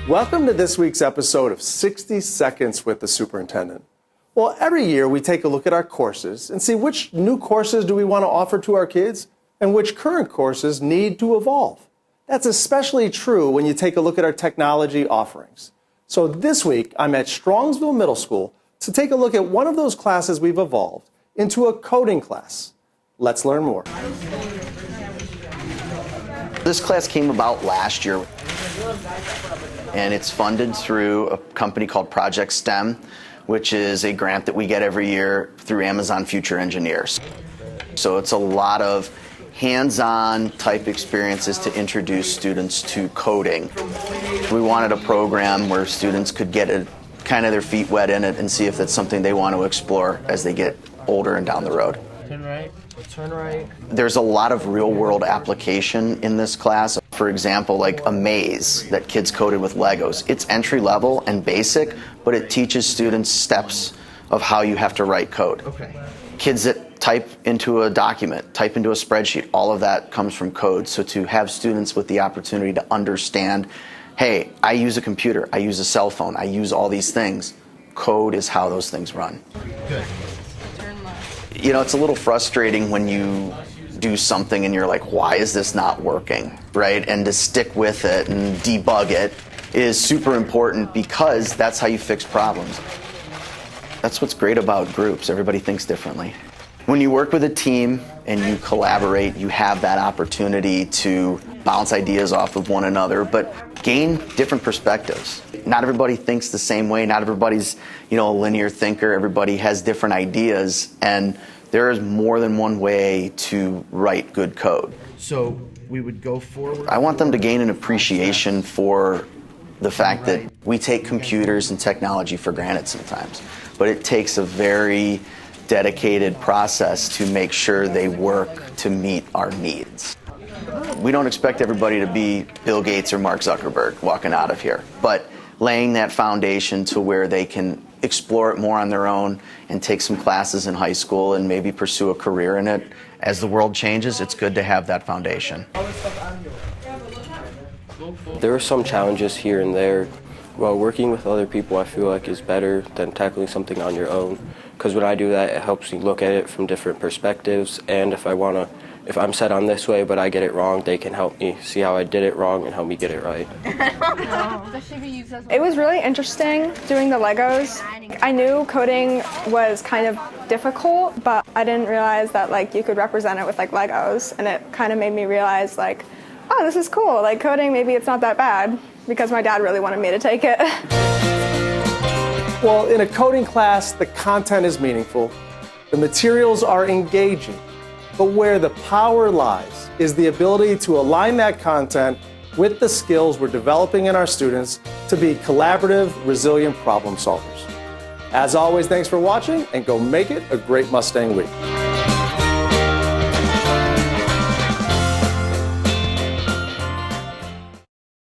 Welcome to this week's episode of 60 Seconds with the Superintendent. Well, every year we take a look at our courses and see which new courses do we want to offer to our kids and which current courses need to evolve. That's especially true when you take a look at our technology offerings. So this week, I'm at Strongsville Middle School to take a look at one of those classes we've evolved into a coding class. Let's learn more. This class came about last year, and it's funded through a company called Project STEM, which is a grant that we get every year through Amazon Future Engineers. So it's a lot of hands-on type experiences to introduce students to coding. We wanted a program where students could get kind of their feet wet in it and see if that's something they want to explore as they get older and down the road. Turn right, turn right. There's a lot of real-world application in this class. For example, like a maze that kids coded with Legos. It's entry-level and basic, but it teaches students steps of how you have to write code. Okay. Kids that type into a document, type into a spreadsheet, all of that comes from code. So to have students with the opportunity to understand, hey, I use a computer, I use a cell phone, I use all these things. Code is how those things run. Good. You know, it's a little frustrating when you do something and you're like, why is this not working, right? And to stick with it and debug it is super important because that's how you fix problems. That's what's great about groups. Everybody thinks differently. When you work with a team and you collaborate, you have that opportunity to bounce ideas off of one another, but gain different perspectives. Not everybody thinks the same way. Not everybody's, a linear thinker. Everybody has different ideas, and there is more than one way to write good code. So we would go forward. I want them to gain an appreciation for the fact that we take computers and technology for granted sometimes, but it takes a very dedicated process to make sure they work to meet our needs. We don't expect everybody to be Bill Gates or Mark Zuckerberg walking out of here, but laying that foundation to where they can explore it more on their own and take some classes in high school and maybe pursue a career in it. As the world changes, it's good to have that foundation. There are some challenges here and there. Well, working with other people I feel like is better than tackling something on your own, because when I do that, it helps me look at it from different perspectives, and if I'm set on this way but I get it wrong, they can help me see how I did it wrong and help me get it right. It was really interesting doing the Legos. I knew coding was kind of difficult, but I didn't realize that you could represent it with Legos, and it kind of made me realize oh, this is cool. Coding, maybe it's not that bad, because my dad really wanted me to take it. Well, in a coding class, the content is meaningful, the materials are engaging, but where the power lies is the ability to align that content with the skills we're developing in our students to be collaborative, resilient problem solvers. As always, thanks for watching, and go make it a great Mustang week.